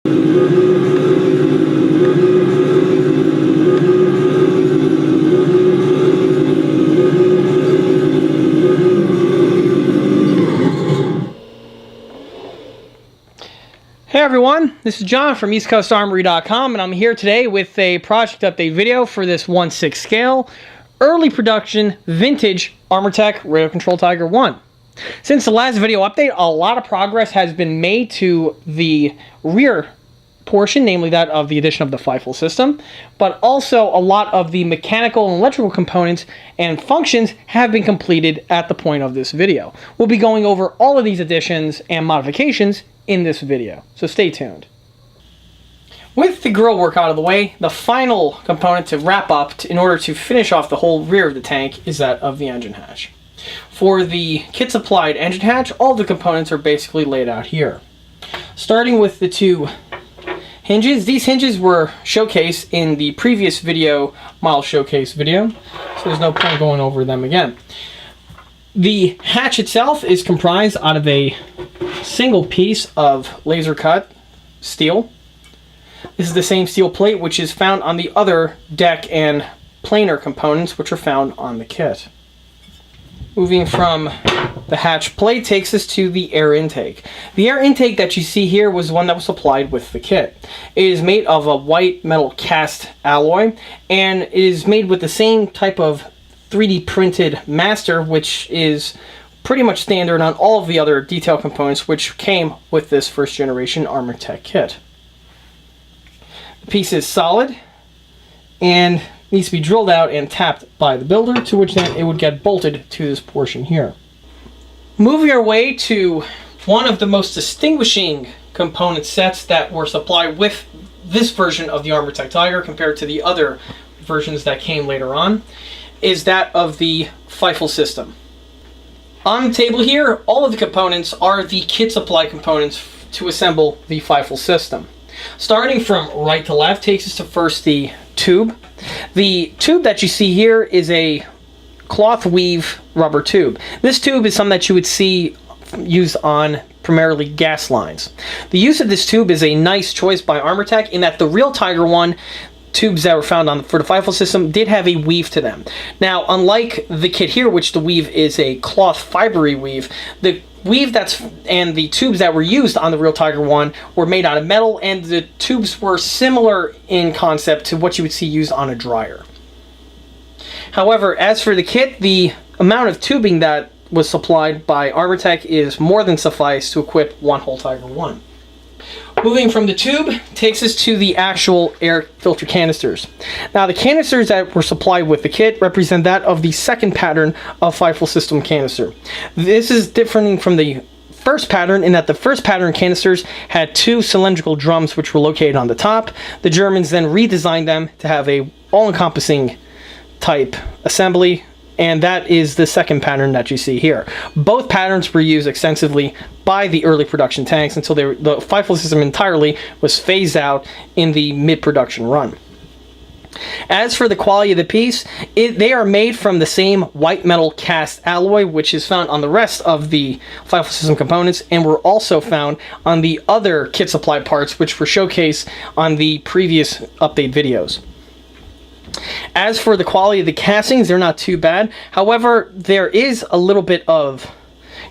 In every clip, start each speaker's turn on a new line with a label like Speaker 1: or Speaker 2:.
Speaker 1: Hey everyone, this is John from EastCoastArmory.com, and I'm here today with a project update video for this 1/6 scale, early production, vintage Armortek Radio Control Tiger 1. Since the last video update, a lot of progress has been made to the rear portion, namely that of the addition of the Fifel system, but also a lot of the mechanical and electrical components and functions have been completed at the point of this video. We'll be going over all of these additions and modifications in this video, so stay tuned. With the grill work out of the way, the final component to wrap up in order to finish off the whole rear of the tank is that of the engine hatch. For the kit supplied engine hatch, all the components are basically laid out here. Starting with the two hinges. These hinges were showcased in the previous video, model showcase video, so there's no point going over them again. The hatch itself is comprised out of a single piece of laser cut steel. This is the same steel plate which is found on the other deck and planer components which are found on the kit. Moving from the hatch plate takes us to the air intake. The air intake that you see here was one that was supplied with the kit. It is made of a white metal cast alloy, and it is made with the same type of 3D printed master, which is pretty much standard on all of the other detail components which came with this first generation Armortek kit. The piece is solid and needs to be drilled out and tapped by the builder, to which then it would get bolted to this portion here. Moving our way to one of the most distinguishing component sets that were supplied with this version of the Armortek Tiger compared to the other versions that came later on, is that of the Fifel system. On the table here, all of the components are the kit supply components to assemble the Fifel system. Starting from right to left takes us to first the tube. The tube that you see here is a cloth weave rubber tube. This tube is something that you would see used on primarily gas lines. The use of this tube is a nice choice by Armortek in that the real Tiger 1 tubes that were found for the Fifel system did have a weave to them. Now, unlike the kit here, which the weave is a cloth fibery weave, the weave and the tubes that were used on the real Tiger 1 were made out of metal, and the tubes were similar in concept to what you would see used on a dryer. However, as for the kit, the amount of tubing that was supplied by Armortek is more than suffice to equip one whole Tiger 1. Moving from the tube takes us to the actual air filter canisters. Now, the canisters that were supplied with the kit represent that of the second pattern of Fifel system canister. This is different from the first pattern in that the first pattern canisters had two cylindrical drums which were located on the top. The Germans then redesigned them to have a all-encompassing type assembly, and that is the second pattern that you see here. Both patterns were used extensively by the early production tanks until the Fifel system entirely was phased out in the mid-production run. As for the quality of the piece, they are made from the same white metal cast alloy which is found on the rest of the Fifel system components, and were also found on the other kit supply parts which were showcased on the previous update videos. As for the quality of the castings, they're not too bad. However, there is a little bit of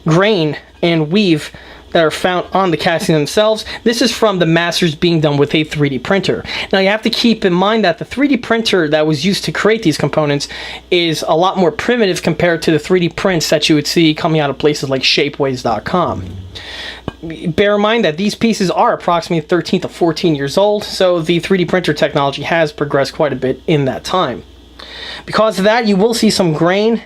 Speaker 1: grain and weave that are found on the casting themselves. This is from the masters being done with a 3D printer. Now, you have to keep in mind that the 3D printer that was used to create these components is a lot more primitive compared to the 3D prints that you would see coming out of places like shapeways.com. Bear in mind that these pieces are approximately 13 to 14 years old, so the 3D printer technology has progressed quite a bit in that time. Because of that, you will see some grain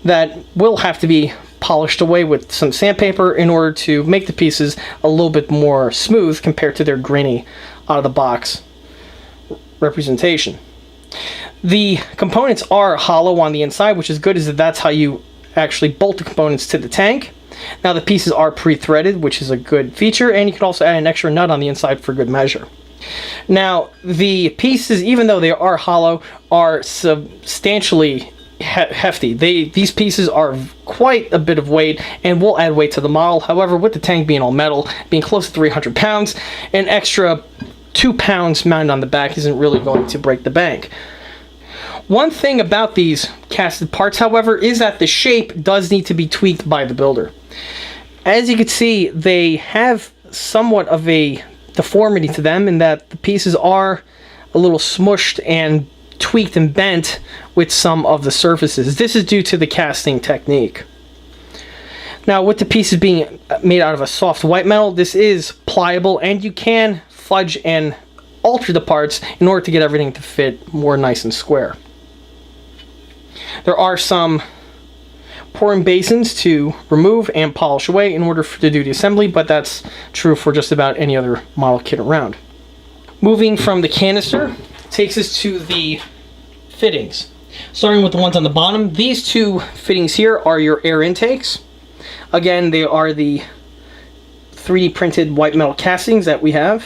Speaker 1: that will have to be polished away with some sandpaper in order to make the pieces a little bit more smooth compared to their grainy out-of-the-box representation. The components are hollow on the inside, which is good, as that's how you actually bolt the components to the tank. Now, the pieces are pre-threaded, which is a good feature, and you can also add an extra nut on the inside for good measure. Now, the pieces, even though they are hollow, are substantially hefty. These pieces are quite a bit of weight and will add weight to the model. However, with the tank being all metal, being close to 300 pounds, an extra 2 pounds mounted on the back isn't really going to break the bank. One thing about these casted parts, however, is that the shape does need to be tweaked by the builder. As you can see, they have somewhat of a deformity to them in that the pieces are a little smushed and tweaked and bent with some of the surfaces. This is due to the casting technique. Now, with the pieces being made out of a soft white metal, this is pliable and you can fudge and alter the parts in order to get everything to fit more nice and square. There are some pouring basins to remove and polish away in order to do the assembly, but that's true for just about any other model kit around. Moving from the canister takes us to the fittings. Starting with the ones on the bottom, these two fittings here are your air intakes. Again, they are the 3D printed white metal castings that we have.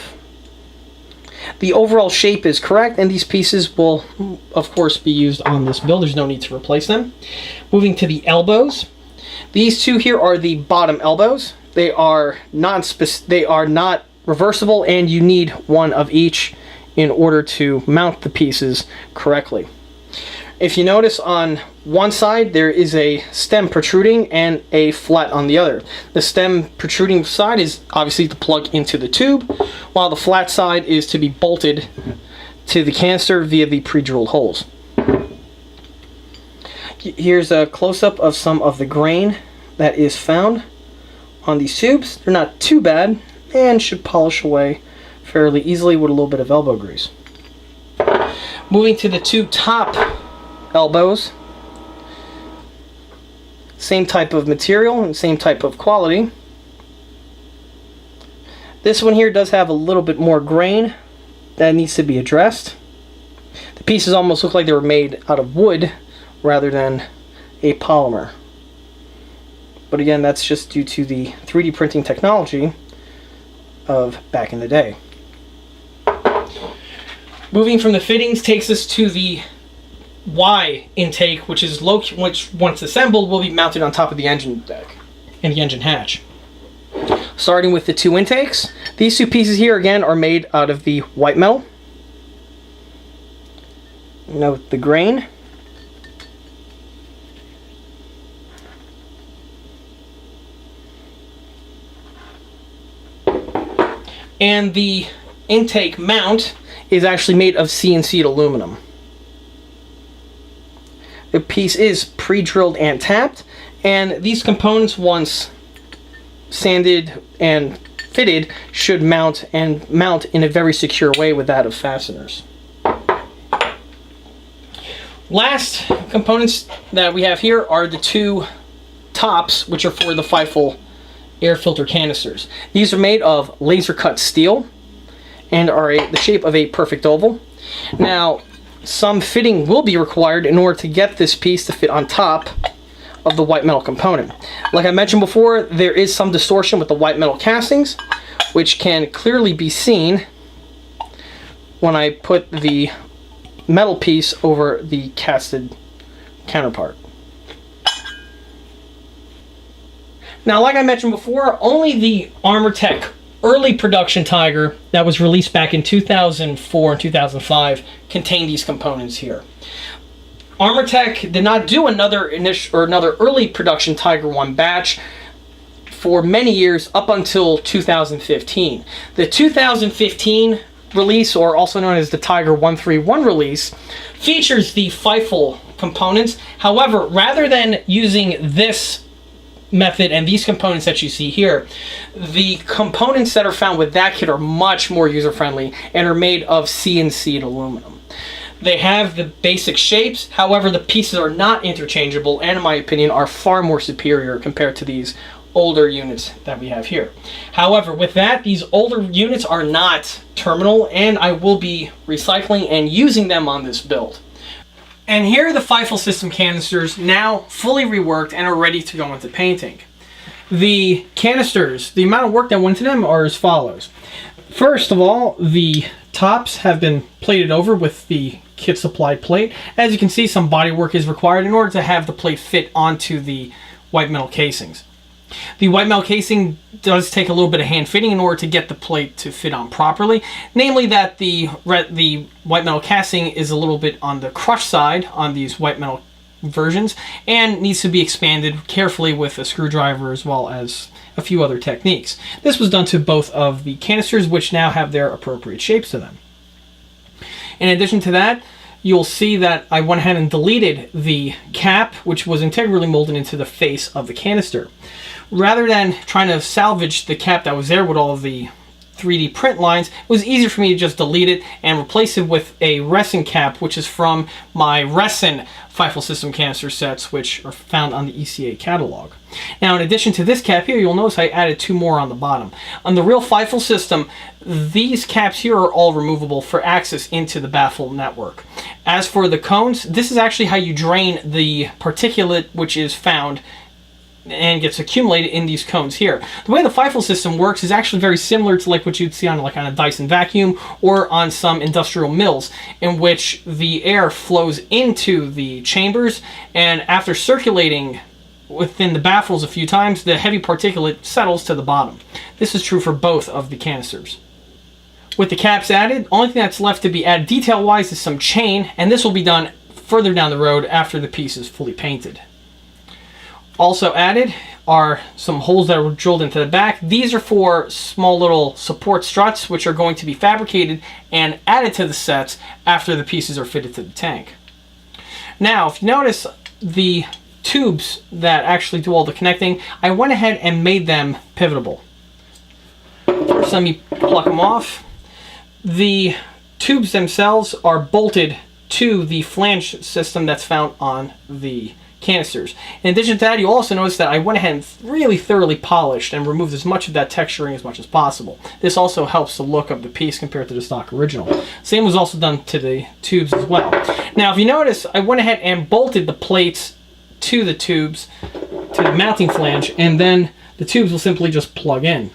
Speaker 1: The overall shape is correct, and these pieces will, of course, be used on this build. There's no need to replace them. Moving to the elbows. These two here are the bottom elbows. They are not reversible, and you need one of each in order to mount the pieces correctly. If you notice, on one side there is a stem protruding and a flat on the other. The stem protruding side is obviously to plug into the tube, while the flat side is to be bolted to the canister via the pre-drilled holes. Here's a close-up of some of the grain that is found on these tubes. They're not too bad and should polish away fairly easily with a little bit of elbow grease. Moving to the two top elbows, same type of material and same type of quality. This one here does have a little bit more grain that needs to be addressed. The pieces almost look like they were made out of wood rather than a polymer. But again, that's just due to the 3D printing technology of back in the day. Moving from the fittings takes us to the Y intake, which once assembled will be mounted on top of the engine deck and the engine hatch. Starting with the two intakes, these two pieces here again are made out of the white metal. Note the grain. And the intake mount is actually made of CNC'd aluminum. The piece is pre-drilled and tapped, and these components, once sanded and fitted, should mount in a very secure way with that of fasteners. Last components that we have here are the two tops, which are for the Fifel air filter canisters. These are made of laser cut steel and are the shape of a perfect oval. Now, some fitting will be required in order to get this piece to fit on top of the white metal component. Like I mentioned before, there is some distortion with the white metal castings, which can clearly be seen when I put the metal piece over the casted counterpart. Now, like I mentioned before, only the Armortek early production Tiger that was released back in 2004 and 2005 contained these components here. Armortek did not do another early production Tiger 1 batch for many years up until 2015. The 2015 release, or also known as the Tiger 131 release, features the Fifel components. However, rather than using this method and these components that you see here, the components that are found with that kit are much more user-friendly and are made of CNC'd aluminum. They have the basic shapes, however the pieces are not interchangeable and in my opinion are far more superior compared to these older units that we have here. However, with that, these older units are not terminal and I will be recycling and using them on this build. And here are the Fifel system canisters, now fully reworked and are ready to go into painting. The canisters, the amount of work that went into them are as follows. First of all, the tops have been plated over with the kit supplied plate. As you can see, some body work is required in order to have the plate fit onto the white metal casings. The white metal casing does take a little bit of hand fitting in order to get the plate to fit on properly. Namely that the white metal casing is a little bit on the crush side on these white metal versions and needs to be expanded carefully with a screwdriver as well as a few other techniques. This was done to both of the canisters, which now have their appropriate shapes to them. In addition to that, you'll see that I went ahead and deleted the cap, which was integrally molded into the face of the canister. Rather than trying to salvage the cap that was there with all of the 3D print lines, it was easier for me to just delete it and replace it with a resin cap, which is from my resin Fifel system canister sets, which are found on the ECA catalog. Now, in addition to this cap here, you'll notice I added 2 more on the bottom. On the real Fifel system, these caps here are all removable for access into the baffle network. As for the cones, this is actually how you drain the particulate which is found and gets accumulated in these cones here. The way the Fifel system works is actually very similar to like what you'd see on a Dyson vacuum or on some industrial mills, in which the air flows into the chambers, and after circulating within the baffles a few times, the heavy particulate settles to the bottom. This is true for both of the canisters. With the caps added, only thing that's left to be added detail-wise is some chain, and this will be done further down the road after the piece is fully painted. Also added are some holes that were drilled into the back. These are for small little support struts, which are going to be fabricated and added to the sets after the pieces are fitted to the tank. Now, if you notice the tubes that actually do all the connecting, I went ahead and made them pivotable. First, let me pluck them off. The tubes themselves are bolted to the flange system that's found on the canisters. In addition to that, you also notice that I went ahead and really thoroughly polished and removed as much of that texturing as much as possible. This also helps the look of the piece compared to the stock original. Same was also done to the tubes as well. Now, if you notice, I went ahead and bolted the plates to the tubes, to the mounting flange, and then the tubes will simply just plug in.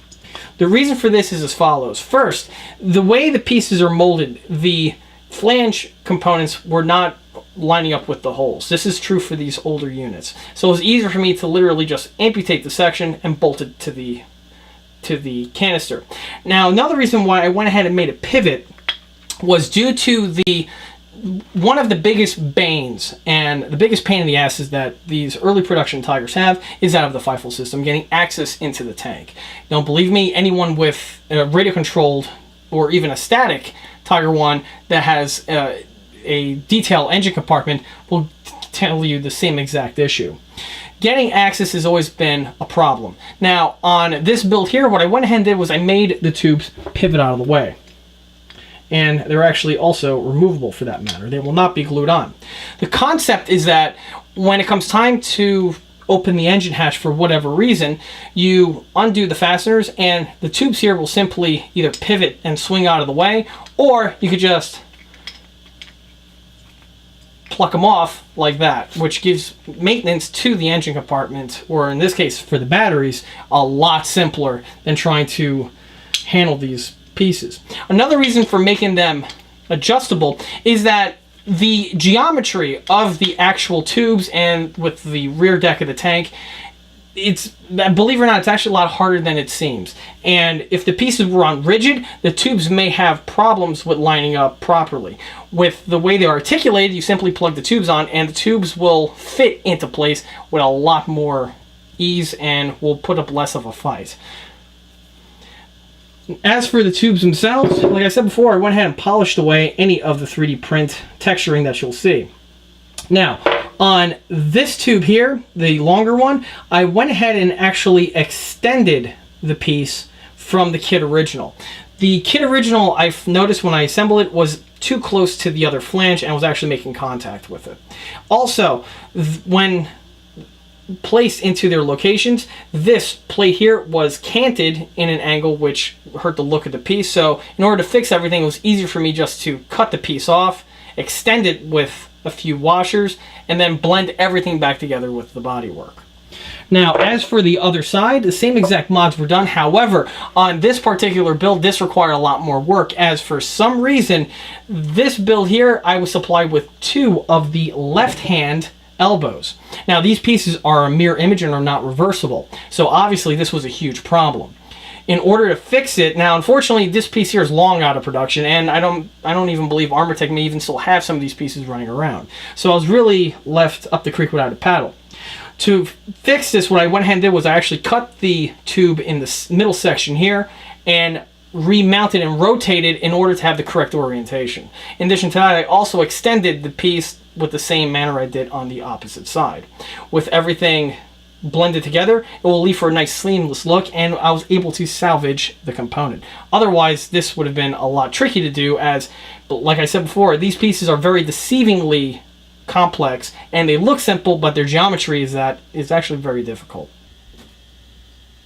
Speaker 1: The reason for this is as follows. First, the way the pieces are molded, the flange components were not lining up with the holes. This is true for these older units. So it was easier for me to literally just amputate the section and bolt it to the canister. Now, another reason why I went ahead and made a pivot was due to one of the biggest banes and the biggest pain in the ass is that these early production Tigers have is out of the Fifel system, getting access into the tank. Don't believe me, anyone with a radio controlled or even a static Tiger 1 that has a detail engine compartment will tell you the same exact issue. Getting access has always been a problem. Now, on this build here, what I went ahead and did was I made the tubes pivot out of the way. And they're actually also removable for that matter. They will not be glued on. The concept is that when it comes time to open the engine hatch for whatever reason, you undo the fasteners and the tubes here will simply either pivot and swing out of the way, or you could just pluck them off like that, which gives maintenance to the engine compartment, or in this case for the batteries, a lot simpler than trying to handle these pieces. Another reason for making them adjustable is that the geometry of the actual tubes and with the rear deck of the tank, believe it or not, it's actually a lot harder than it seems. And if the pieces were on rigid, the tubes may have problems with lining up properly. With the way they're articulated, you simply plug the tubes on and the tubes will fit into place with a lot more ease and will put up less of a fight. As for the tubes themselves, like I said before, I went ahead and polished away any of the 3D print texturing that you'll see. Now, on this tube here, the longer one, I went ahead and actually extended the piece from the kit original. The kit original, I've noticed when I assembled it, was too close to the other flange and was actually making contact with it. Also, when placed into their locations, this plate here was canted in an angle which hurt the look of the piece. So in order to fix everything, it was easier for me just to cut the piece off, extend it with a few washers, and then blend everything back together with the bodywork. Now, as for the other side, the same exact mods were done. However, on this particular build, this required a lot more work, as for some reason, this build here, I was supplied with 2 of the left-hand elbows. Now, these pieces are a mirror image and are not reversible, so obviously this was a huge problem. In order to fix it, now unfortunately this piece here is long out of production, and I don't even believe Armortek may even still have some of these pieces running around. So I was really left up the creek without a paddle. To fix this, what I went ahead and did was I actually cut the tube in the middle section here and remounted and rotated in order to have the correct orientation. In addition to that, I also extended the piece with the same manner I did on the opposite side. With everything blended together, it will leave for a nice seamless look, and I was able to salvage the component. Otherwise, this would have been a lot tricky to do, as, like I said before, these pieces are very deceivingly complex, and they look simple, but their geometry is actually very difficult.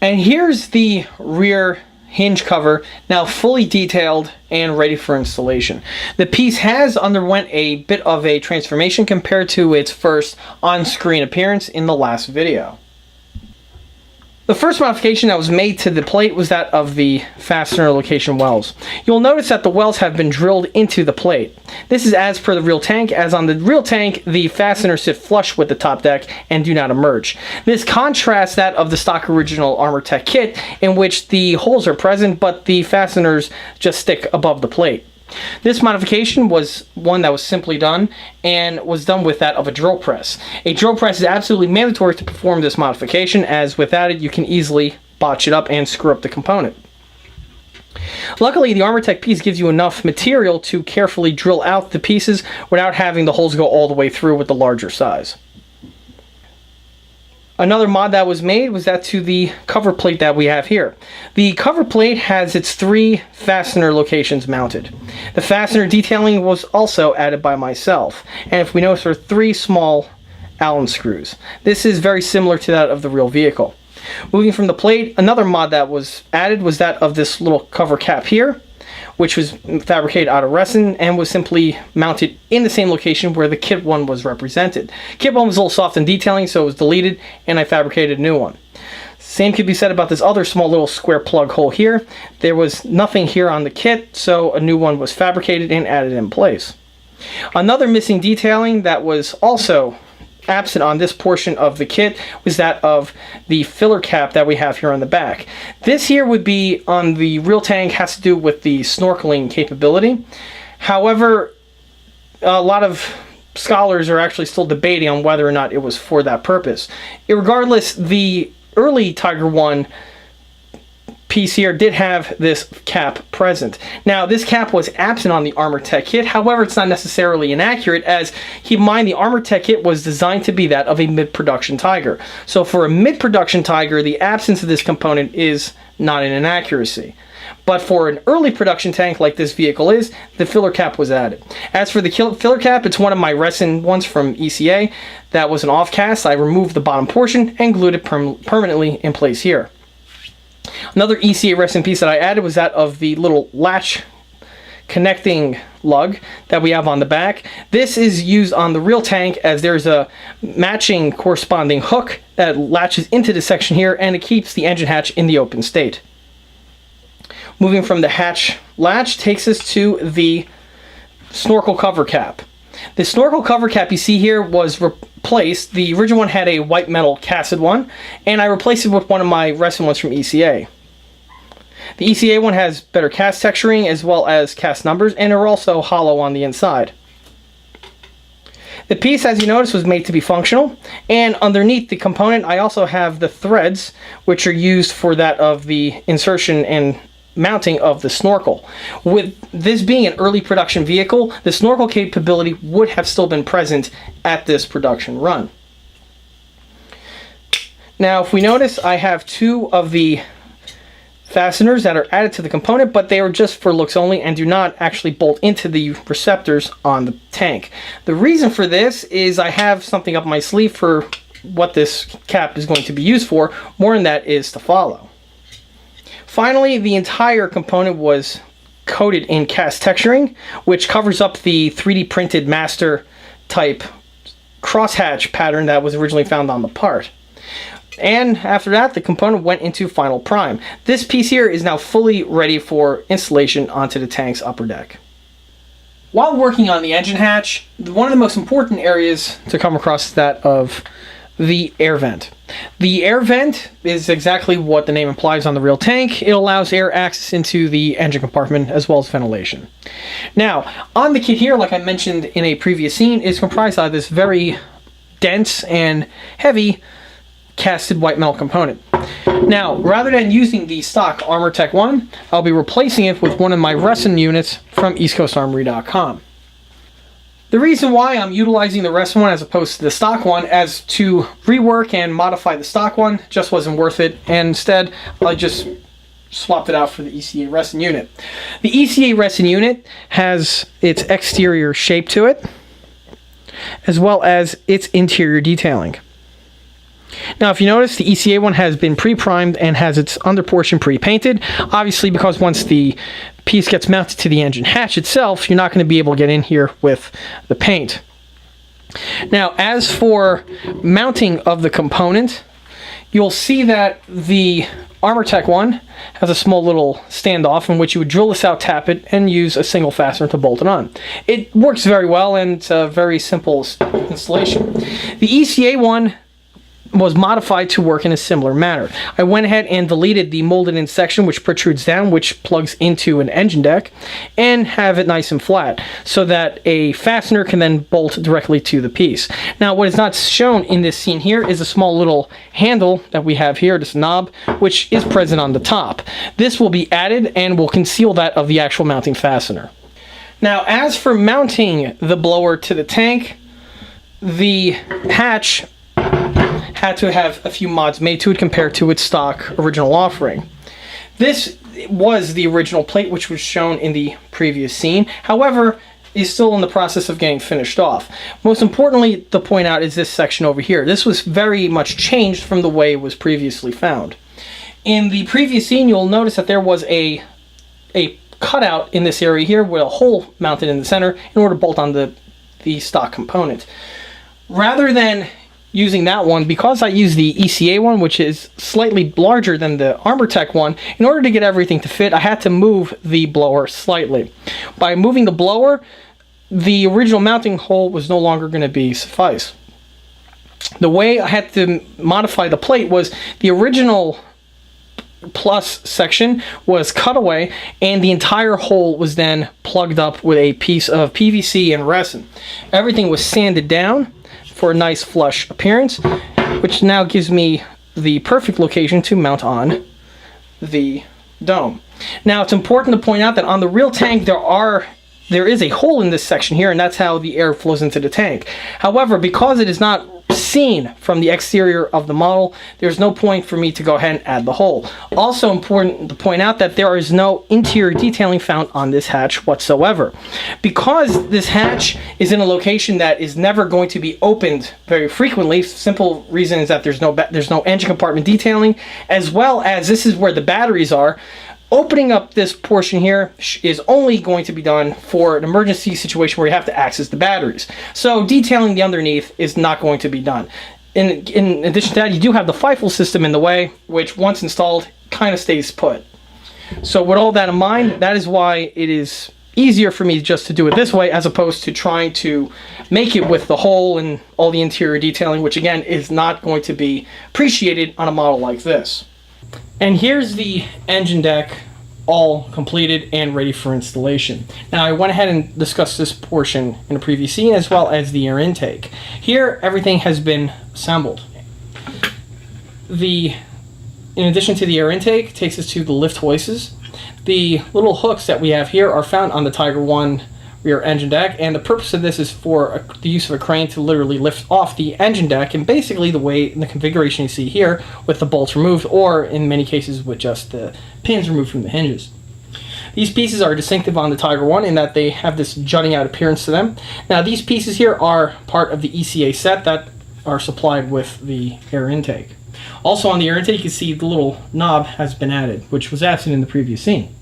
Speaker 1: And here's the rear hinge cover, now fully detailed and ready for installation. The piece has underwent a bit of a transformation compared to its first on-screen appearance in the last video. The first modification that was made to the plate was that of the fastener location wells. You'll notice that the wells have been drilled into the plate. This is as per the real tank, as on the real tank, the fasteners sit flush with the top deck and do not emerge. This contrasts that of the stock original Armortek kit, in which the holes are present, but the fasteners just stick above the plate. This modification was one that was simply done, and was done with that of a drill press. A drill press is absolutely mandatory to perform this modification, as without it you can easily botch it up and screw up the component. Luckily, the Armortek piece gives you enough material to carefully drill out the pieces without having the holes go all the way through with the larger size. Another mod that was made was that to the cover plate that we have here. The cover plate has its 3 fastener locations mounted. The fastener detailing was also added by myself, and if we notice, there are 3 small Allen screws. This is very similar to that of the real vehicle. Moving from the plate, another mod that was added was that of this little cover cap here, which was fabricated out of resin and was simply mounted in the same location where the kit one was represented. Kit one was a little soft in detailing, so it was deleted, and I fabricated a new one. Same could be said about this other small little square plug hole here. There was nothing here on the kit, so a new one was fabricated and added in place. Another missing detailing that was also absent on this portion of the kit was that of the filler cap that we have here on the back. This here would be on the real tank, has to do with the snorkeling capability. However, a lot of scholars are actually still debating on whether or not it was for that purpose. Regardless, the early Tiger 1 piece here did have this cap present. Now, this cap was absent on the Armortek kit. However, it's not necessarily inaccurate, as keep in mind the Armortek kit was designed to be that of a mid-production Tiger. So for a mid-production Tiger, the absence of this component is not an inaccuracy. But for an early production tank like this vehicle is, the filler cap was added. As for the filler cap, it's one of my resin ones from ECA that was an off-cast. I removed the bottom portion and glued it permanently in place here. Another ECA resin piece that I added was that of the little latch connecting lug that we have on the back. This is used on the real tank, as there's a matching corresponding hook that latches into this section here, and it keeps the engine hatch in the open state. Moving from the hatch latch takes us to the snorkel cover cap. The snorkel cover cap you see here was replaced. The original one had a white metal casted one, and I replaced it with one of my resin ones from ECA. The ECA one has better cast texturing as well as cast numbers, and they're also hollow on the inside. The piece, as you notice, was made to be functional, and underneath the component I also have the threads, which are used for that of the insertion and mounting of the snorkel. With this being an early production vehicle, the snorkel capability would have still been present at this production run. Now, if we notice, I have 2 of the fasteners that are added to the component, but they are just for looks only and do not actually bolt into the receptors on the tank. The reason for this is I have something up my sleeve for what this cap is going to be used for. More than that is to follow. Finally, the entire component was coated in cast texturing, which covers up the 3D printed master type crosshatch pattern that was originally found on the part. And after that, the component went into final prime. This piece here is now fully ready for installation onto the tank's upper deck. While working on the engine hatch, one of the most important areas to come across is that of the air vent. The air vent is exactly what the name implies on the real tank. It allows air access into the engine compartment as well as ventilation. Now, on the kit here, like I mentioned in a previous scene, is comprised of this very dense and heavy casted white metal component. Now, rather than using the stock Armortek one, I'll be replacing it with one of my resin units from EastCoastArmory.com. The reason why I'm utilizing the resin one as opposed to the stock one, as to rework and modify the stock one, just wasn't worth it, and instead I just swapped it out for the ECA resin unit. The ECA resin unit has its exterior shape to it, as well as its interior detailing. Now, if you notice, the ECA one has been pre-primed and has its under portion pre-painted. Obviously, because once the piece gets mounted to the engine hatch itself, you're not going to be able to get in here with the paint. Now, as for mounting of the component, you'll see that the Armortek one has a small little standoff in which you would drill this out, tap it, and use a single fastener to bolt it on. It works very well, and it's a very simple installation. The ECA one was modified to work in a similar manner. I went ahead and deleted the molded in section which protrudes down, which plugs into an engine deck, and have it nice and flat so that a fastener can then bolt directly to the piece. Now, what is not shown in this scene here is a small little handle that we have here, this knob, which is present on the top. This will be added and will conceal that of the actual mounting fastener. Now, as for mounting the blower to the tank, the hatch had to have a few mods made to it compared to its stock original offering. This was the original plate which was shown in the previous scene, however, is still in the process of getting finished off. Most importantly to point out is this section over here. This was very much changed from the way it was previously found. In the previous scene, you'll notice that there was a cutout in this area here with a hole mounted in the center in order to bolt on the stock component. Rather than using that one, because I used the ECA one, which is slightly larger than the Armortek one, in order to get everything to fit, I had to move the blower slightly. By moving the blower, the original mounting hole was no longer going to be suffice. The way I had to modify the plate was the original plus section was cut away, and the entire hole was then plugged up with a piece of PVC and resin. Everything was sanded down for a nice flush appearance, which now gives me the perfect location to mount on the dome. Now, it's important to point out that on the real tank there is a hole in this section here, and that's how the air flows into the tank. However, because it is not seen from the exterior of the model, there's no point for me to go ahead and add the hole. Also important to point out that there is no interior detailing found on this hatch whatsoever. Because this hatch is in a location that is never going to be opened very frequently, simple reason is that there's no engine compartment detailing, as well as this is where the batteries are. Opening up this portion here is only going to be done for an emergency situation where you have to access the batteries. So detailing the underneath is not going to be done. In addition to that, you do have the Fifel system in the way, which once installed kind of stays put. So with all that in mind, that is why it is easier for me just to do it this way as opposed to trying to make it with the hole and all the interior detailing, which again is not going to be appreciated on a model like this. And here's the engine deck all completed and ready for installation. Now, I went ahead and discussed this portion in a previous scene as well as the air intake. Here, everything has been assembled. In addition to the air intake, takes us to the lift hoists. The little hooks that we have here are found on the Tiger 1 rear engine deck, and the purpose of this is for the use of a crane to literally lift off the engine deck, and basically the way in the configuration you see here with the bolts removed, or in many cases with just the pins removed from the hinges. These pieces are distinctive on the Tiger 1 in that they have this jutting out appearance to them. Now, these pieces here are part of the ECA set that are supplied with the air intake. Also on the air intake, you can see the little knob has been added, which was absent in the previous scene.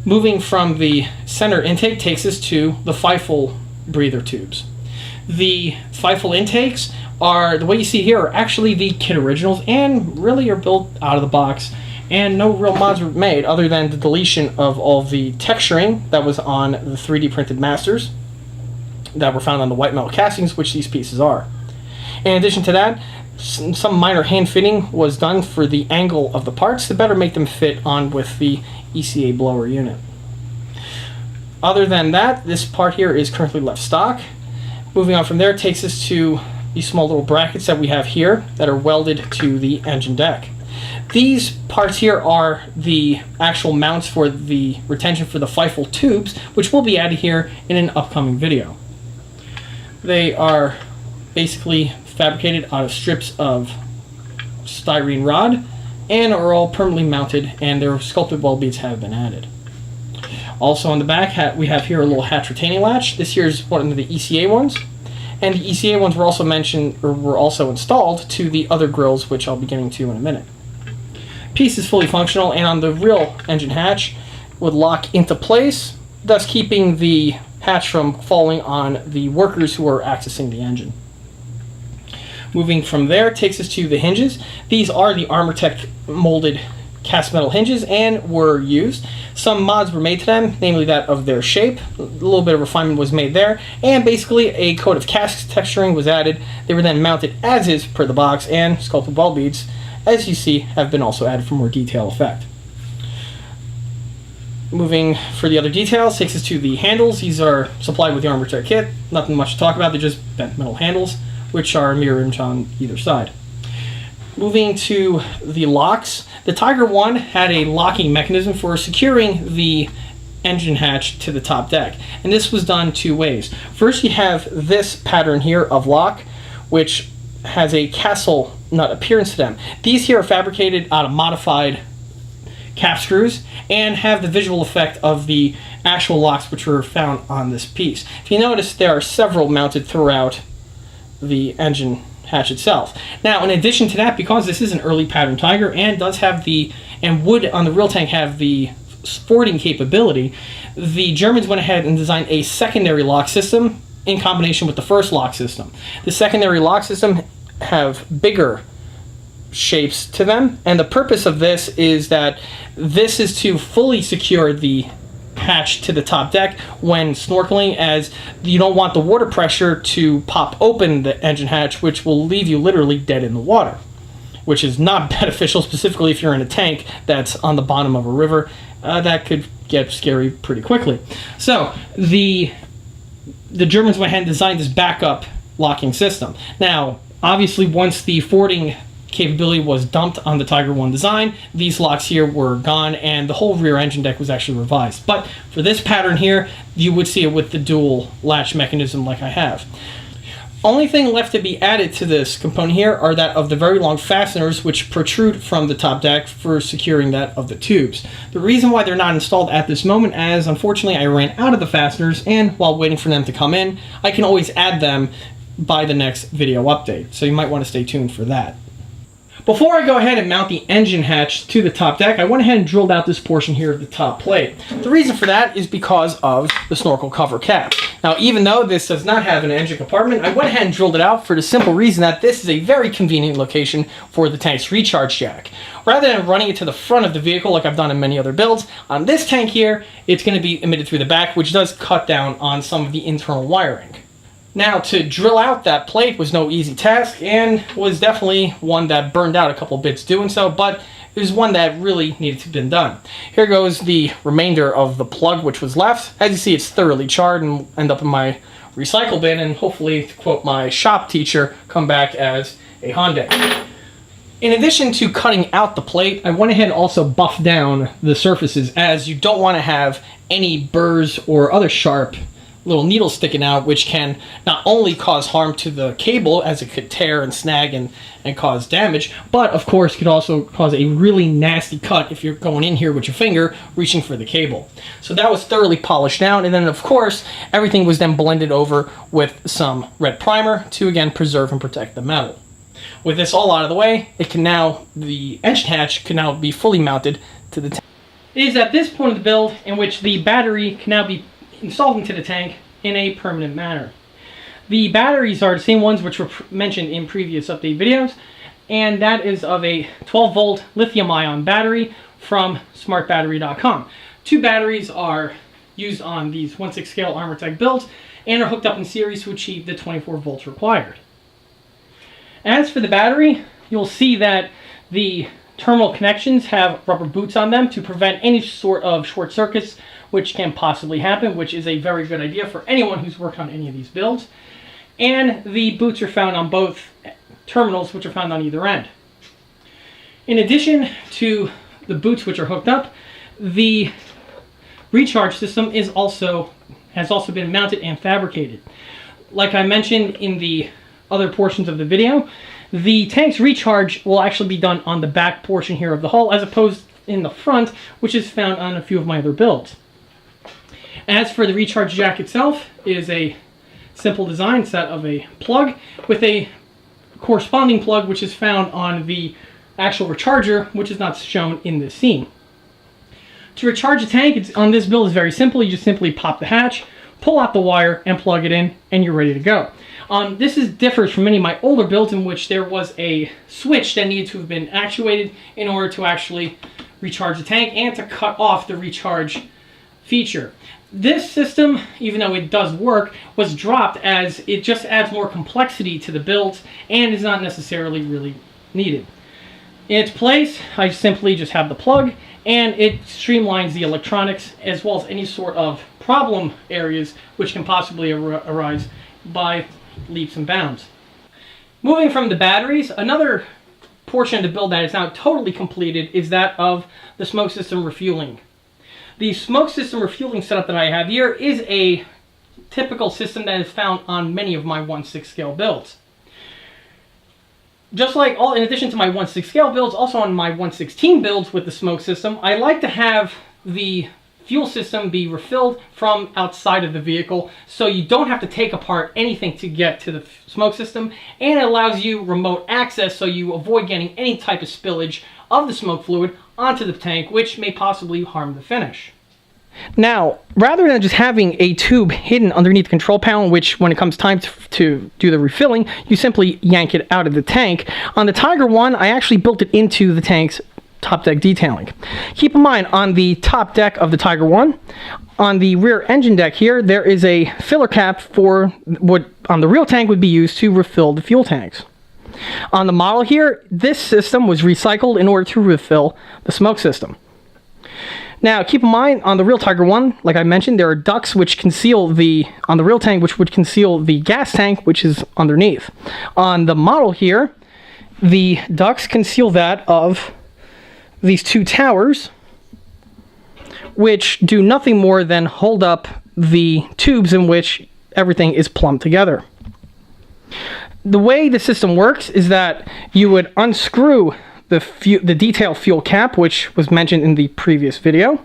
Speaker 1: Moving from the center intake takes us to the Fifel breather tubes. The Fifel intakes are, the way you see here, are actually the kit originals and really are built out of the box. And no real mods were made other than the deletion of all the texturing that was on the 3D printed masters that were found on the white metal castings, which these pieces are. In addition to that, some minor hand fitting was done for the angle of the parts to better make them fit on with the ECA blower unit. Other than that, this part here is currently left stock. Moving on from there takes us to these small little brackets that we have here that are welded to the engine deck. These parts here are the actual mounts for the retention for the Fifel tubes, which will be added here in an upcoming video. They are basically fabricated out of strips of styrene rod and are all permanently mounted, and their sculpted weld beads have been added. Also on the back, we have here a little hatch retaining latch. This here is one of the ECA ones, and the ECA ones were also were also installed to the other grills, which I'll be getting to in a minute. Piece is fully functional, and on the real engine hatch would lock into place, thus keeping the hatch from falling on the workers who are accessing the engine. Moving from there takes us to the hinges. These are the Armortek molded cast metal hinges and were used. Some mods were made to them, namely that of their shape. A little bit of refinement was made there, and basically a coat of cast texturing was added. They were then mounted as is per the box, and sculpted weld beads, as you see, have been also added for more detail effect. Moving for the other details takes us to the handles. These are supplied with the Armortek kit. Nothing much to talk about, they're just bent metal handles, which are mirror image on either side. Moving to the locks, the Tiger 1 had a locking mechanism for securing the engine hatch to the top deck, and this was done two ways. First, you have this pattern here of lock, which has a castle nut appearance to them. These here are fabricated out of modified cap screws and have the visual effect of the actual locks which were found on this piece. If you notice, there are several mounted throughout the engine hatch itself. Now, in addition to that, because this is an early pattern Tiger and does have and would on the real tank have the sporting capability, the Germans went ahead and designed a secondary lock system in combination with the first lock system. The secondary lock system have bigger shapes to them, and the purpose of this is that this is to fully secure the hatch to the top deck when snorkeling, as you don't want the water pressure to pop open the engine hatch, which will leave you literally dead in the water, which is not beneficial, specifically if you're in a tank that's on the bottom of a river. That could get scary pretty quickly. So the Germans went ahead and designed this backup locking system. Now, obviously, once the fording capability was dumped on the Tiger 1 design, these locks here were gone, and the whole rear engine deck was actually revised. But for this pattern here, you would see it with the dual latch mechanism like I have. Only thing left to be added to this component here are that of the very long fasteners which protrude from the top deck for securing that of the tubes. The reason why they're not installed at this moment, as unfortunately I ran out of the fasteners, and while waiting for them to come in, I can always add them by the next video update, so you might want to stay tuned for that. Before I go ahead and mount the engine hatch to the top deck, I went ahead and drilled out this portion here of the top plate. The reason for that is because of the Snorkel Cover Cap. Now, even though this does not have an engine compartment, I went ahead and drilled it out for the simple reason that this is a very convenient location for the tank's recharge jack. Rather than running it to the front of the vehicle like I've done in many other builds, on this tank here, it's going to be emitted through the back, which does cut down on some of the internal wiring. Now, to drill out that plate was no easy task, and was definitely one that burned out a couple bits doing so, but it was one that really needed to be done. Here goes the remainder of the plug which was left. As you see, it's thoroughly charred and end up in my recycle bin, and hopefully, to quote my shop teacher, come back as a Hyundai. In addition to cutting out the plate, I went ahead and also buffed down the surfaces, as you don't want to have any burrs or other sharp little needles sticking out, which can not only cause harm to the cable, as it could tear and snag and cause damage, but of course could also cause a really nasty cut if you're going in here with your finger reaching for the cable. So that was thoroughly polished down, and then of course everything was then blended over with some red primer to again preserve and protect the metal. With this all out of the way, the engine hatch can now be fully mounted to the tank. It is at this point of the build in which the battery can now be installed into the tank in a permanent manner. The batteries are the same ones which were mentioned in previous update videos, and that is of a 12-volt lithium-ion battery from smartbattery.com. 2 batteries are used on these 1/6 scale Armortek builds and are hooked up in series to achieve the 24 volts required. As for the battery, you'll see that the terminal connections have rubber boots on them to prevent any sort of short circuits which can possibly happen, which is a very good idea for anyone who's worked on any of these builds. And the boots are found on both terminals, which are found on either end. In addition to the boots which are hooked up, the recharge system has also been mounted and fabricated. Like I mentioned in the other portions of the video, the tank's recharge will actually be done on the back portion here of the hull, as opposed in the front, which is found on a few of my other builds. As for the recharge jack itself, it is a simple design set of a plug with a corresponding plug which is found on the actual recharger, which is not shown in this scene. To recharge a tank on this build is very simple. You just simply pop the hatch, pull out the wire, and plug it in, and you're ready to go. This differs from many of my older builds in which there was a switch that needed to have been actuated in order to actually recharge the tank and to cut off the recharge feature. This system, even though it does work, was dropped as it just adds more complexity to the builds and is not necessarily really needed. In its place, I simply just have the plug, and it streamlines the electronics as well as any sort of problem areas which can possibly arise by leaps and bounds. Moving from the batteries, another portion of the build that is now totally completed is that of the smoke system refueling. The smoke system refueling setup that I have here is a typical system that is found on many of my 1/6 scale builds. Just like in addition to my 1/6 scale builds, also on my 1/16 builds with the smoke system, I like to have the fuel system be refilled from outside of the vehicle, so you don't have to take apart anything to get to the smoke system, and it allows you remote access so you avoid getting any type of spillage of the smoke fluid onto the tank, which may possibly harm the finish. Now, rather than just having a tube hidden underneath the control panel, which when it comes time to do the refilling, you simply yank it out of the tank, on the Tiger 1, I actually built it into the tank's top deck detailing. Keep in mind, on the top deck of the Tiger 1, on the rear engine deck here, there is a filler cap for what on the real tank would be used to refill the fuel tanks. On the model here, this system was recycled in order to refill the smoke system. Now, keep in mind, on the real Tiger 1, like I mentioned, there are ducts which conceal on the real tank, which would conceal the gas tank, which is underneath. On the model here, the ducts conceal that of these 2 towers, which do nothing more than hold up the tubes in which everything is plumbed together. The way the system works is that you would unscrew the detail fuel cap, which was mentioned in the previous video.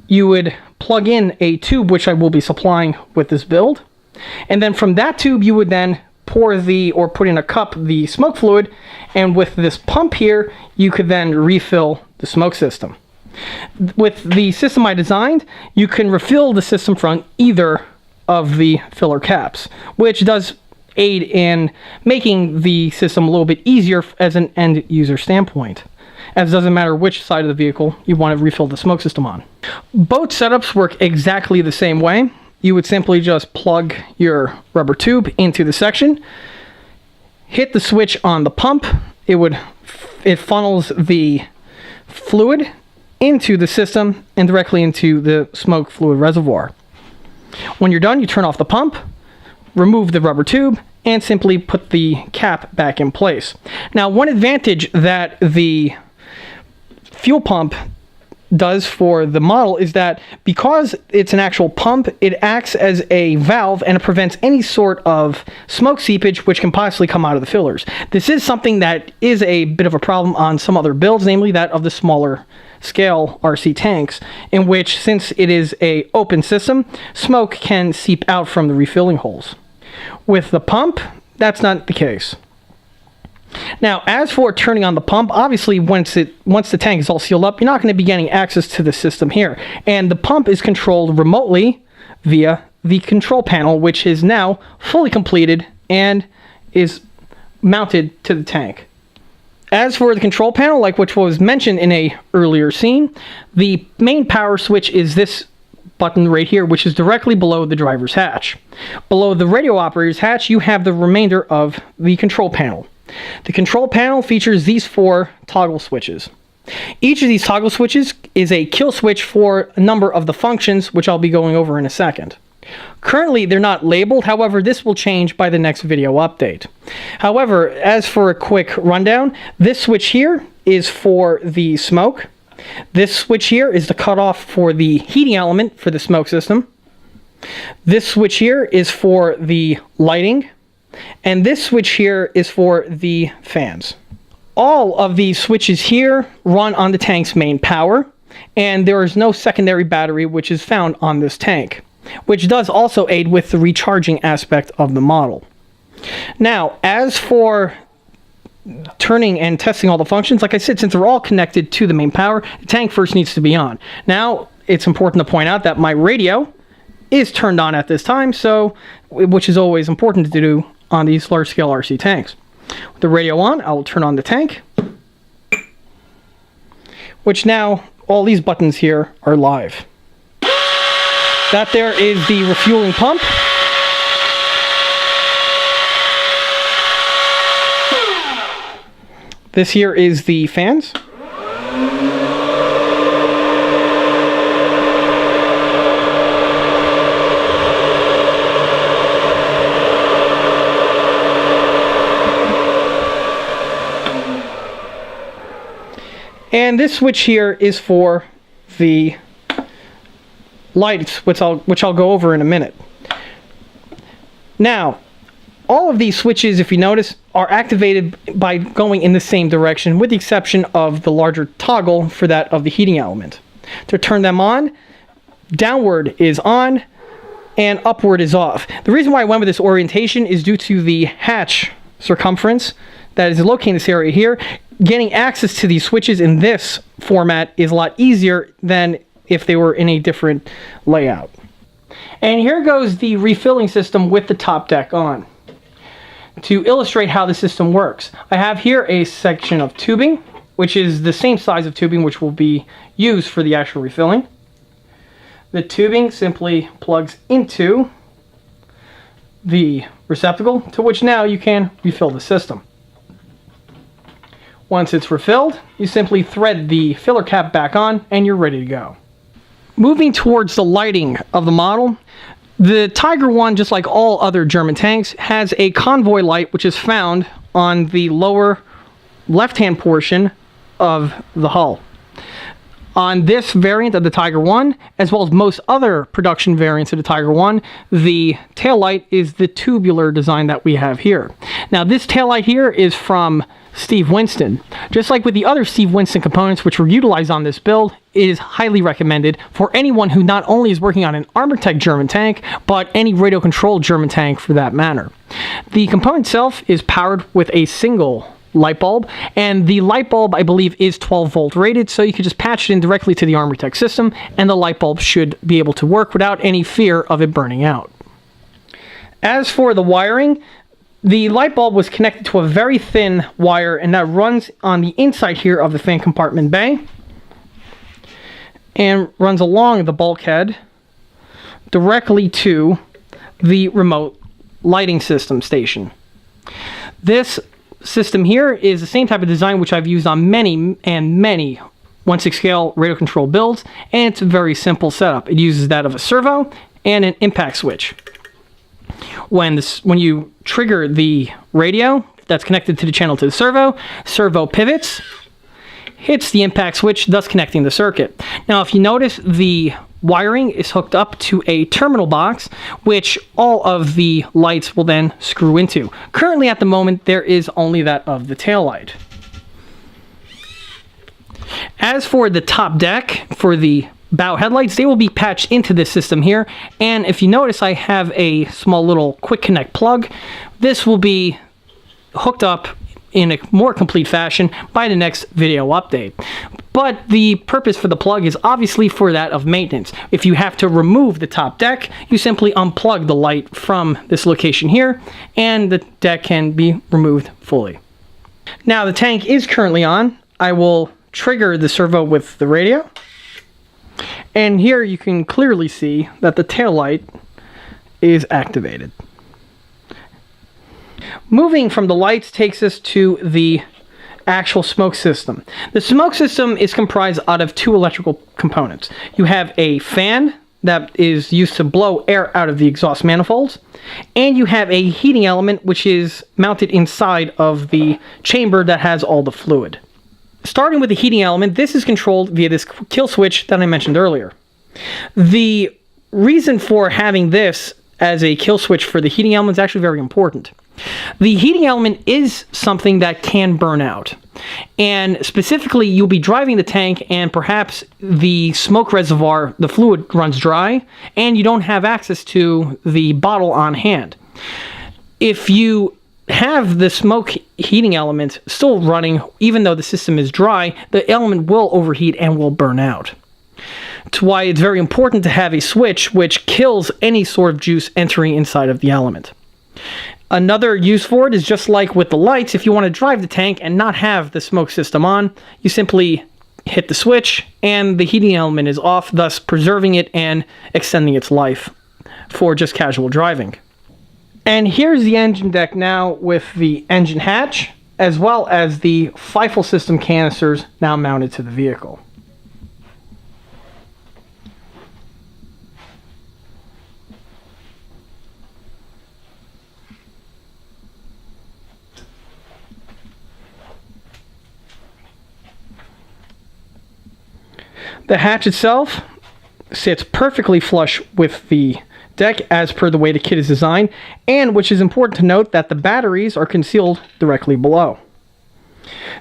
Speaker 1: You would plug in a tube, which I will be supplying with this build, and then from that tube you would then pour or put in a cup the smoke fluid, and with this pump here you could then refill the smoke system. With the system I designed, you can refill the system from either of the filler caps, which does aid in making the system a little bit easier as an end user standpoint, as it doesn't matter which side of the vehicle you want to refill the smoke system on. Both setups work exactly the same way. You would simply just plug your rubber tube into the section, hit the switch on the pump, it funnels the fluid into the system and directly into the smoke fluid reservoir. When you're done, you turn off the pump, remove the rubber tube, and simply put the cap back in place. Now, one advantage that the fuel pump does for the model is that because it's an actual pump, it acts as a valve and it prevents any sort of smoke seepage which can possibly come out of the fillers. This is something that is a bit of a problem on some other builds, namely that of the smaller scale RC tanks, in which, since it is an open system, smoke can seep out from the refilling holes. With the pump, that's not the case. Now, as for turning on the pump, obviously once the tank is all sealed up, you're not going to be getting access to the system here. And the pump is controlled remotely via the control panel, which is now fully completed and is mounted to the tank. As for the control panel, like which was mentioned in a earlier scene, the main power switch is this button right here, which is directly below the driver's hatch. Below the radio operator's hatch, you have the remainder of the control panel. The control panel features these 4 toggle switches. Each of these toggle switches is a kill switch for a number of the functions, which I'll be going over in a second. Currently, they're not labeled, however, this will change by the next video update. However, as for a quick rundown, this switch here is for the smoke. This switch here is the cutoff for the heating element for the smoke system. This switch here is for the lighting. And this switch here is for the fans. All of these switches here run on the tank's main power, and there is no secondary battery which is found on this tank, which does also aid with the recharging aspect of the model. Now, as for turning and testing all the functions, like I said, since they're all connected to the main power, the tank first needs to be on. Now, it's important to point out that my radio is turned on at this time, so which is always important to do on these large-scale RC tanks. With the radio on, I will turn on the tank, which now all these buttons here are live. That there is the refueling pump. This here is the fans. And this switch here is for the lights, which I'll go over in a minute. Now, all of these switches, if you notice, are activated by going in the same direction, with the exception of the larger toggle for that of the heating element. To turn them on, downward is on, and upward is off. The reason why I went with this orientation is due to the hatch circumference that is located in this area here. Getting access to these switches in this format is a lot easier than if they were in a different layout. And here goes the refilling system with the top deck on. To illustrate how the system works, I have here a section of tubing, which is the same size of tubing which will be used for the actual refilling. The tubing simply plugs into the receptacle, to which now you can refill the system. Once it's refilled, you simply thread the filler cap back on and you're ready to go. Moving towards the lighting of the model, the Tiger 1, just like all other German tanks, has a convoy light which is found on the lower left-hand portion of the hull. On this variant of the Tiger 1, as well as most other production variants of the Tiger 1, the taillight is the tubular design that we have here. Now, this taillight here is from Steve Winston. Just like with the other Steve Winston components which were utilized on this build, it is highly recommended for anyone who not only is working on an Armortek German tank, but any radio-controlled German tank for that matter. The component itself is powered with a single light bulb, and the light bulb, I believe, is 12 volt rated, so you can just patch it in directly to the Armortek system, and the light bulb should be able to work without any fear of it burning out. As for the wiring, the light bulb was connected to a very thin wire, and that runs on the inside here of the fan compartment bay and runs along the bulkhead directly to the remote lighting system station. This system here is the same type of design which I've used on many 1/6 scale radio control builds, and it's a very simple setup. It uses that of a servo and an impact switch. When you trigger the radio that's connected to the channel to the servo pivots, hits the impact switch, thus connecting the circuit. Now, if you notice, the wiring is hooked up to a terminal box, which all of the lights will then screw into. Currently, at the moment, there is only that of the taillight. As for the top deck, for the bow headlights, they will be patched into this system here, and if you notice, I have a small little quick connect plug. This will be hooked up in a more complete fashion by the next video update. But the purpose for the plug is obviously for that of maintenance. If you have to remove the top deck, you simply unplug the light from this location here, and the deck can be removed fully. Now the tank is currently on. I will trigger the servo with the radio, and here you can clearly see that the tail light is activated. Moving from the lights takes us to the actual smoke system. The smoke system is comprised out of two electrical components. You have a fan that is used to blow air out of the exhaust manifolds, and you have a heating element which is mounted inside of the chamber that has all the fluid. Starting with the heating element, this is controlled via this kill switch that I mentioned earlier. The reason for having this as a kill switch for the heating element is actually very important. The heating element is something that can burn out, and specifically you'll be driving the tank and perhaps the smoke reservoir, the fluid runs dry, and you don't have access to the bottle on hand. If you have the smoke heating element still running, even though the system is dry, the element will overheat and will burn out. That's why it's very important to have a switch which kills any sort of juice entering inside of the element. Another use for it is just like with the lights. If you want to drive the tank and not have the smoke system on, you simply hit the switch and the heating element is off, thus preserving it and extending its life for just casual driving. And here's the engine deck now with the engine hatch, as well as the Fifel system canisters now mounted to the vehicle. The hatch itself sits perfectly flush with the deck as per the way the kit is designed, and which is important to note that the batteries are concealed directly below.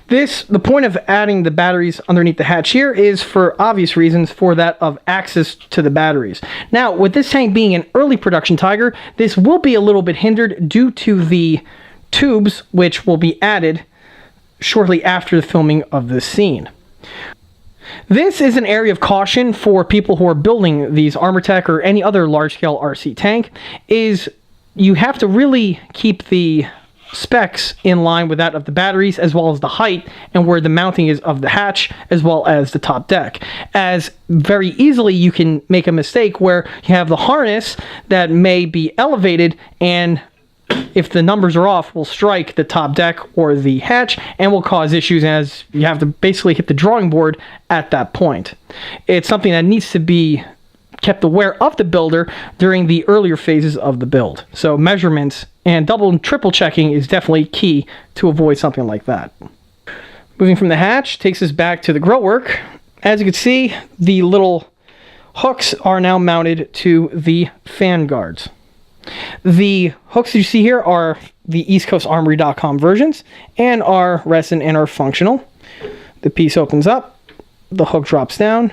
Speaker 1: The point of adding the batteries underneath the hatch here is for obvious reasons, for that of access to the batteries. Now, with this tank being an early production Tiger, this will be a little bit hindered due to the tubes which will be added shortly after the filming of this scene. This is an area of caution for people who are building these Armortek or any other large-scale RC tank, is you have to really keep the specs in line with that of the batteries, as well as the height and where the mounting is of the hatch, as well as the top deck, as very easily you can make a mistake where you have the harness that may be elevated, and if the numbers are off, will strike the top deck or the hatch and will cause issues, as you have to basically hit the drawing board at that point. It's something that needs to be kept aware of the builder during the earlier phases of the build. So measurements and double and triple checking is definitely key to avoid something like that. Moving from the hatch takes us back to the grill work. As you can see, the little hooks are now mounted to the fan guards. The hooks you see here are the EastCoastArmory.com versions and are resin and are functional. The piece opens up, the hook drops down,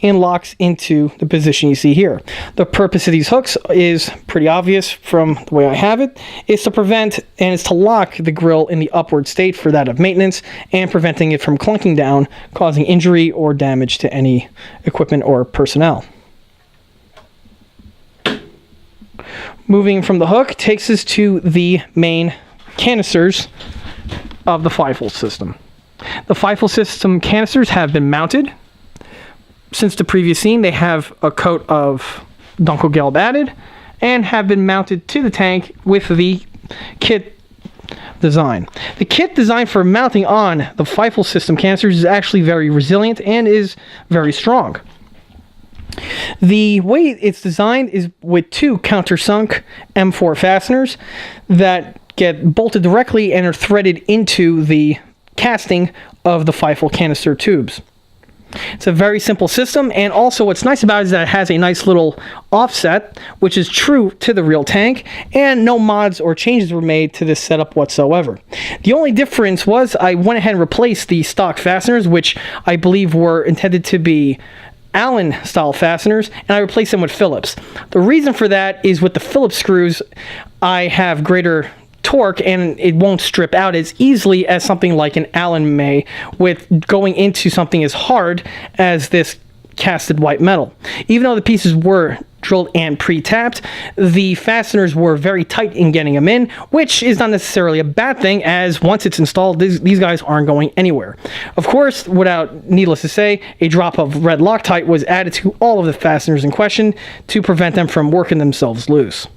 Speaker 1: and locks into the position you see here. The purpose of these hooks is pretty obvious from the way I have it. It's to prevent and it's to lock the grill in the upward state for that of maintenance and preventing it from clunking down, causing injury or damage to any equipment or personnel. Moving from the hook takes us to the main canisters of the Fifel system. The Fifel system canisters have been mounted. Since the previous scene, they have a coat of Dunkelgelb added and have been mounted to the tank with the kit design. The kit design for mounting on the Fifel system canisters is actually very resilient and is very strong. The way it's designed is with two countersunk M4 fasteners that get bolted directly and are threaded into the casting of the Fifel canister tubes. It's a very simple system, and also what's nice about it is that it has a nice little offset, which is true to the real tank, and no mods or changes were made to this setup whatsoever. The only difference was I went ahead and replaced the stock fasteners, which I believe were intended to be Allen style fasteners, and I replaced them with Phillips. The reason for that is with the Phillips screws, I have greater torque and it won't strip out as easily as something like an Allen may, with going into something as hard as this casted white metal. Even though the pieces were drilled and pre-tapped, the fasteners were very tight in getting them in, which is not necessarily a bad thing, as once it's installed, these guys aren't going anywhere. Of course, needless to say, a drop of red Loctite was added to all of the fasteners in question to prevent them from working themselves loose.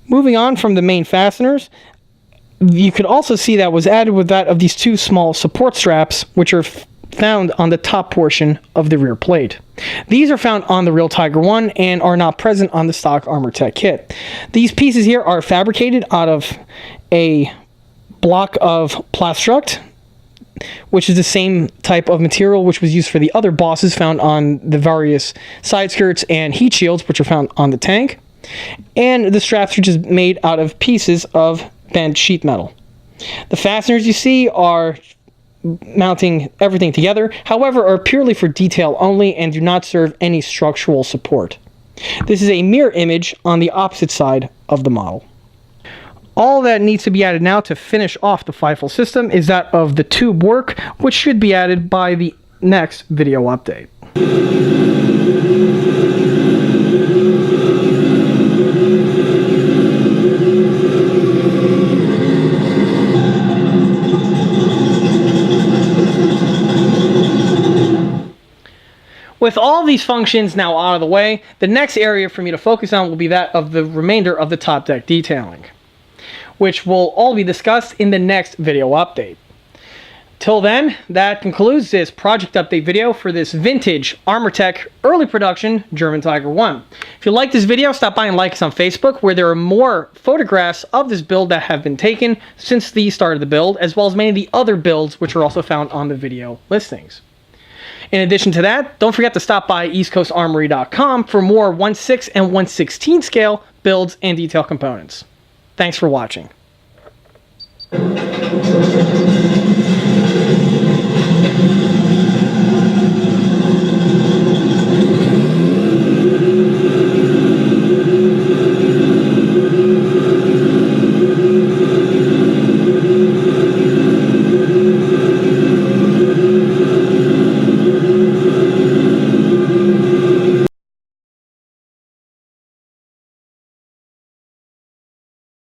Speaker 1: Moving on from the main fasteners, you could also see that was added with that of these two small support straps, which are found on the top portion of the rear plate. These are found on the real Tiger 1 and are not present on the stock Armortek kit. These pieces here are fabricated out of a block of Plastruct, which is the same type of material which was used for the other bosses found on the various side skirts and heat shields, which are found on the tank. And the straps are just made out of pieces of bent sheet metal. The fasteners you see are mounting everything together, however, are purely for detail only and do not serve any structural support. This is a mirror image on the opposite side of the model. All that needs to be added now to finish off the Fifel system is that of the tube work, which should be added by the next video update. With all these functions now out of the way, the next area for me to focus on will be that of the remainder of the top deck detailing, which will all be discussed in the next video update. Till then, that concludes this project update video for this vintage Armortek early production German Tiger 1. If you like this video, stop by and like us on Facebook, where there are more photographs of this build that have been taken since the start of the build, as well as many of the other builds which are also found on the video listings. In addition to that, don't forget to stop by eastcoastarmory.com for more 1/6 and 1/16 scale builds and detail components. Thanks for watching.